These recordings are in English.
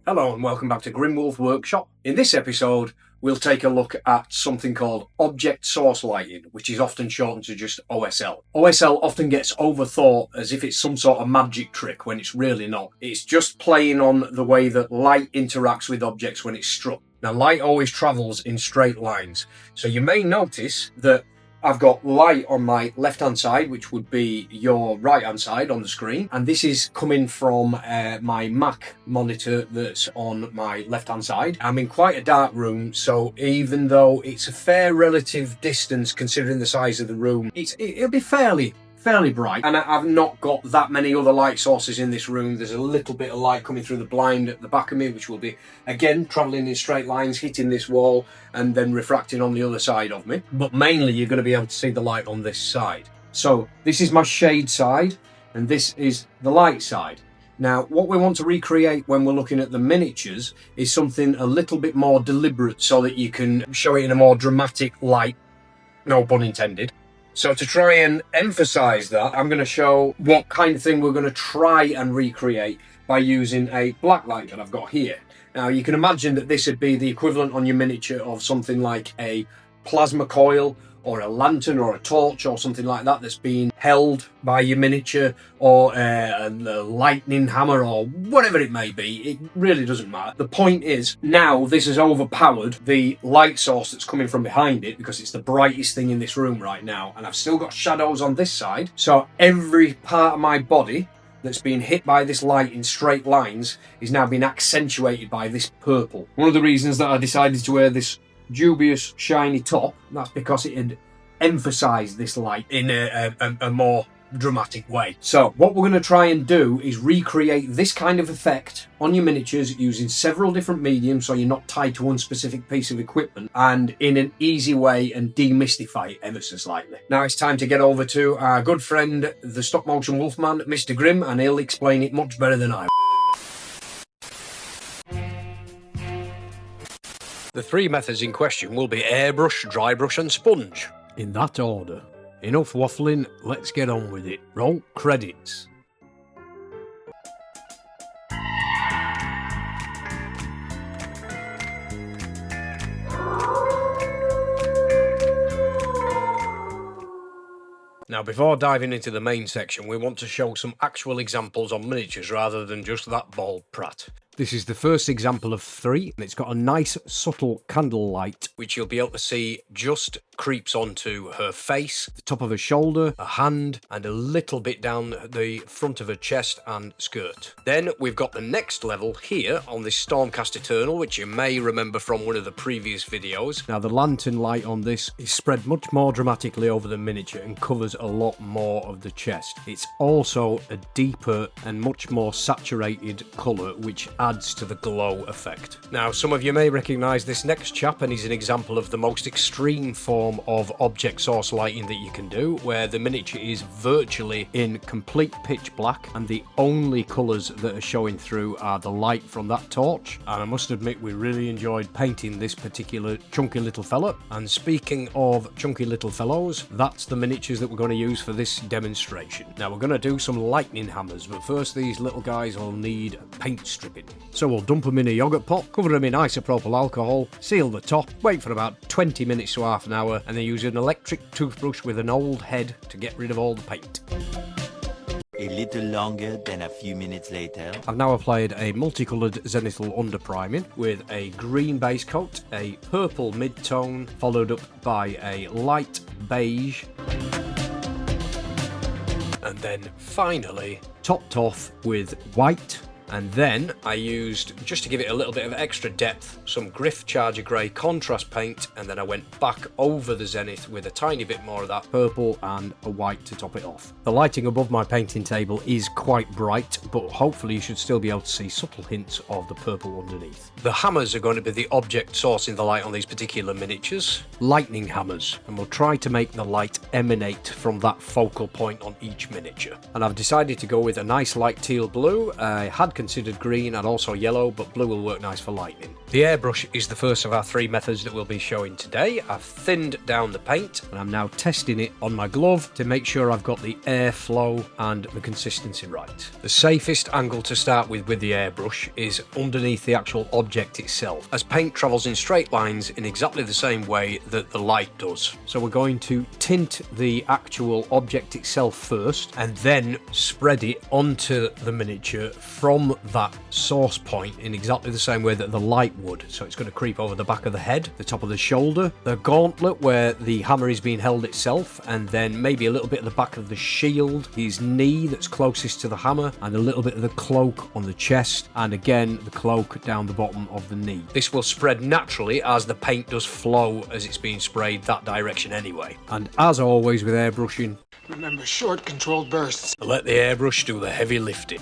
Hello and welcome back to Grimwolf Workshop. In this episode, we'll take a look at something called object source lighting, which is often shortened to just OSL. OSL often gets overthought as if it's some sort of magic trick when it's really not. It's just playing on the way that light interacts with objects when it's struck. Now, light always travels in straight lines, so you may notice that I've got light on my left-hand side, which would be your right-hand side on the screen. And this is coming from my Mac monitor that's on my left-hand side. I'm in quite a dark room, so even though it's a fair relative distance considering the size of the room, it'll be fairly bright. And I've not got that many other light sources in this room. There's a little bit of light coming through the blind at the back of me, which will be, again, travelling in straight lines, hitting this wall, and then refracting on the other side of me. But mainly, you're going to be able to see the light on this side. So this is my shade side, and this is the light side. Now, what we want to recreate when we're looking at the miniatures is something a little bit more deliberate so that you can show it in a more dramatic light. No pun intended. So to try and emphasize that, I'm going to show what kind of thing we're going to try and recreate by using a black light that I've got here. Now, you can imagine that this would be the equivalent on your miniature of something like a plasma coil or a lantern or a torch or something like that that's being held by your miniature, or a lightning hammer or whatever it may be. It really doesn't matter. The point is, now this has overpowered the light source that's coming from behind it because it's the brightest thing in this room right now, and I've still got shadows on this side, so every part of my body that's being hit by this light in straight lines is now being accentuated by this purple. One of the reasons that I decided to wear this dubious shiny top, that's because it had emphasized this light in a more dramatic way. So what we're going to try and do is recreate this kind of effect on your miniatures using several different mediums, so you're not tied to one specific piece of equipment, and in an easy way, and demystify it ever so slightly. Now it's time to get over to our good friend, the stop motion wolfman, Mr. Grimm, and he'll explain it much better than I will. The three methods in question will be airbrush, dry brush and sponge. In that order. Enough waffling, let's get on with it. Roll credits. Now, before diving into the main section, we want to show some actual examples on miniatures rather than just that bald prat. This is the first example of three, and it's got a nice subtle candle light, which you'll be able to see just creeps onto her face, the top of her shoulder, her hand, and a little bit down the front of her chest and skirt. Then we've got the next level here on this Stormcast Eternal, which you may remember from one of the previous videos. Now, the lantern light on this is spread much more dramatically over the miniature and covers a lot more of the chest. It's also a deeper and much more saturated colour, which adds to the glow effect. Now, some of you may recognise this next chap, and he's an example of the most extreme form of object source lighting that you can do, where the miniature is virtually in complete pitch black and the only colours that are showing through are the light from that torch. And I must admit, we really enjoyed painting this particular chunky little fella. And speaking of chunky little fellows, that's the miniatures that we're going to use for this demonstration. Now, we're going to do some lightning hammers, but first these little guys will need paint stripping. So we'll dump them in a yogurt pot, cover them in isopropyl alcohol, seal the top, wait for about 20 minutes to half an hour, and then use an electric toothbrush with an old head to get rid of all the paint. A little longer than a few minutes later. I've now applied a multicoloured zenithal under priming with a green base coat, a purple mid-tone, followed up by a light beige, and then finally topped off with white. And then I used, just to give it a little bit of extra depth, some Griff Charger Grey contrast paint, and then I went back over the zenith with a tiny bit more of that purple and a white to top it off. The lighting above my painting table is quite bright, but hopefully you should still be able to see subtle hints of the purple underneath. The hammers are going to be the object sourcing the light on these particular miniatures. Lightning hammers, and we'll try to make the light emanate from that focal point on each miniature. And I've decided to go with a nice light teal blue. I had considered green and also yellow, but blue will work nice for lightning. The airbrush is the first of our three methods that we'll be showing today. I've thinned down the paint and I'm now testing it on my glove to make sure I've got the airflow and the consistency right. The safest angle to start with the airbrush is underneath the actual object itself, as paint travels in straight lines in exactly the same way that the light does. So we're going to tint the actual object itself first and then spread it onto the miniature from that source point in exactly the same way that the light would. So it's going to creep over the back of the head, the top of the shoulder, the gauntlet where the hammer is being held itself, and then maybe a little bit of the back of the shield, his knee that's closest to the hammer, and a little bit of the cloak on the chest, and again the cloak down the bottom of the knee. This will spread naturally as the paint does flow as it's being sprayed that direction anyway. And as always with airbrushing, remember short controlled bursts. Let the airbrush do the heavy lifting.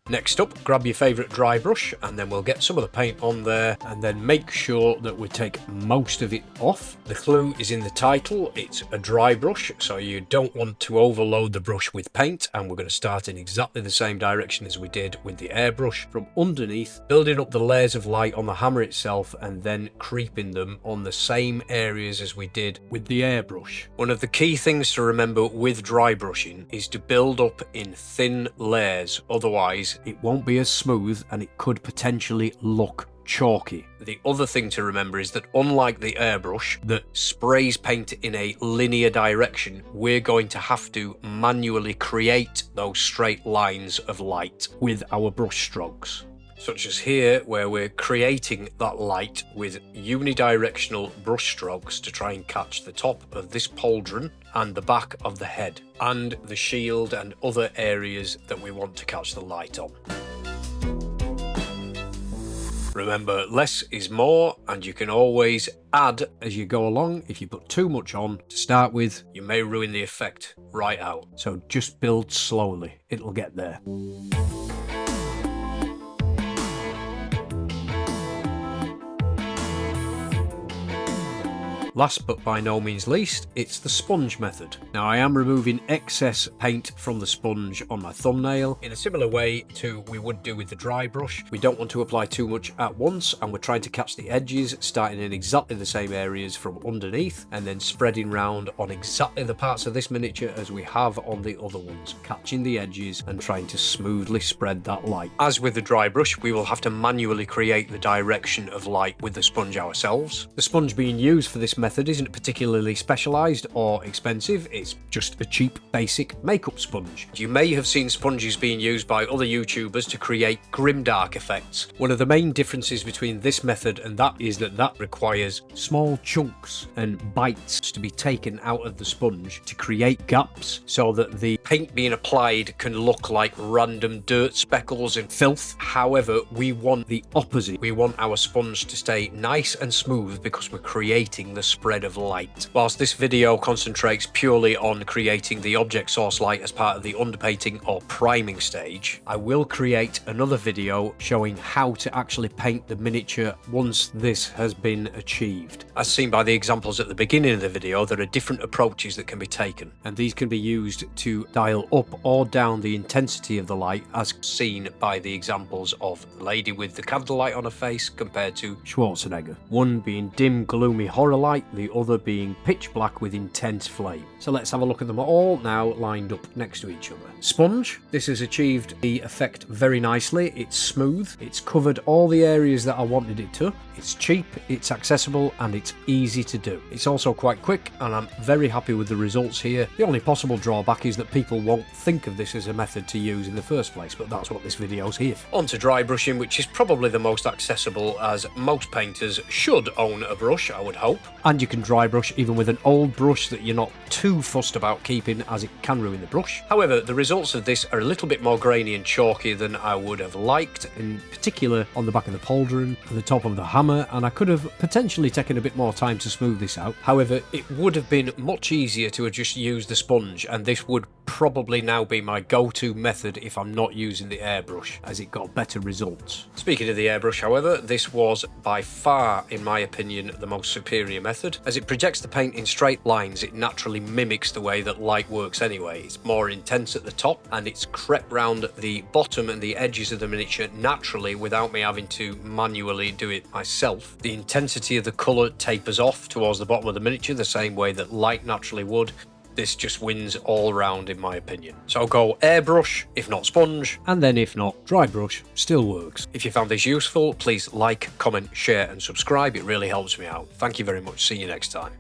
Next up, grab your favourite dry brush and then we'll get some of the paint on there and then make sure that we take most of it off. The clue is in the title, it's a dry brush, so you don't want to overload the brush with paint, and we're going to start in exactly the same direction as we did with the airbrush, from underneath, building up the layers of light on the hammer itself and then creeping them on the same areas as we did with the airbrush. One of the key things to remember with dry brushing is to build up in thin layers, otherwise it won't be as smooth and it could potentially look chalky. The other thing to remember is that unlike the airbrush that sprays paint in a linear direction, we're going to have to manually create those straight lines of light with our brush strokes. Such as here, where we're creating that light with unidirectional brush strokes to try and catch the top of this pauldron and the back of the head, and the shield and other areas that we want to catch the light on. Remember, less is more, and you can always add as you go along. If you put too much on to start with, you may ruin the effect right out. So just build slowly, it'll get there. Last but by no means least, it's the sponge method. Now I am removing excess paint from the sponge on my thumbnail in a similar way to we would do with the dry brush. We don't want to apply too much at once, and we're trying to catch the edges, starting in exactly the same areas from underneath and then spreading round on exactly the parts of this miniature as we have on the other ones, catching the edges and trying to smoothly spread that light. As with the dry brush, we will have to manually create the direction of light with the sponge ourselves. The sponge being used for this method isn't particularly specialised or expensive, it's just a cheap basic makeup sponge. You may have seen sponges being used by other YouTubers to create grimdark effects. One of the main differences between this method and that is that requires small chunks and bites to be taken out of the sponge to create gaps so that the paint being applied can look like random dirt speckles and filth. However, we want the opposite. We want our sponge to stay nice and smooth because we're creating the spread of light. Whilst this video concentrates purely on creating the object source light as part of the underpainting or priming stage, I will create another video showing how to actually paint the miniature once this has been achieved. As seen by the examples at the beginning of the video, there are different approaches that can be taken, and these can be used to dial up or down the intensity of the light, as seen by the examples of the lady with the candlelight on her face compared to Schwarzenegger. One being dim, gloomy horror light, the other being pitch black with intense flame. So let's have a look at them all now lined up next to each other. Sponge, this has achieved the effect very nicely. It's smooth, it's covered all the areas that I wanted it to, it's cheap, it's accessible, and it's easy to do. It's also quite quick, and I'm very happy with the results here. The only possible drawback is that people won't think of this as a method to use in the first place, but that's what this video's here for. On to dry brushing, which is probably the most accessible, as most painters should own a brush, I would hope. And you can dry brush even with an old brush that you're not too fussed about keeping, as it can ruin the brush. However, the results of this are a little bit more grainy and chalky than I would have liked, in particular on the back of the pauldron and the top of the hammer, and I could have potentially taken a bit more time to smooth this out. However, it would have been much easier to have just used the sponge, and this would probably now be my go-to method if I'm not using the airbrush, as it got better results. Speaking of the airbrush, however, this was by far, in my opinion, the most superior method. As it projects the paint in straight lines, it naturally mimics the way that light works anyway. It's more intense at the top, and it's crept round the bottom and the edges of the miniature naturally without me having to manually do it myself. The intensity of the colour tapers off towards the bottom of the miniature the same way that light naturally would. This just wins all round in my opinion. So go airbrush, if not sponge, and then if not, dry brush still works. If you found this useful, please like, comment, share and subscribe. It really helps me out. Thank you very much. See you next time.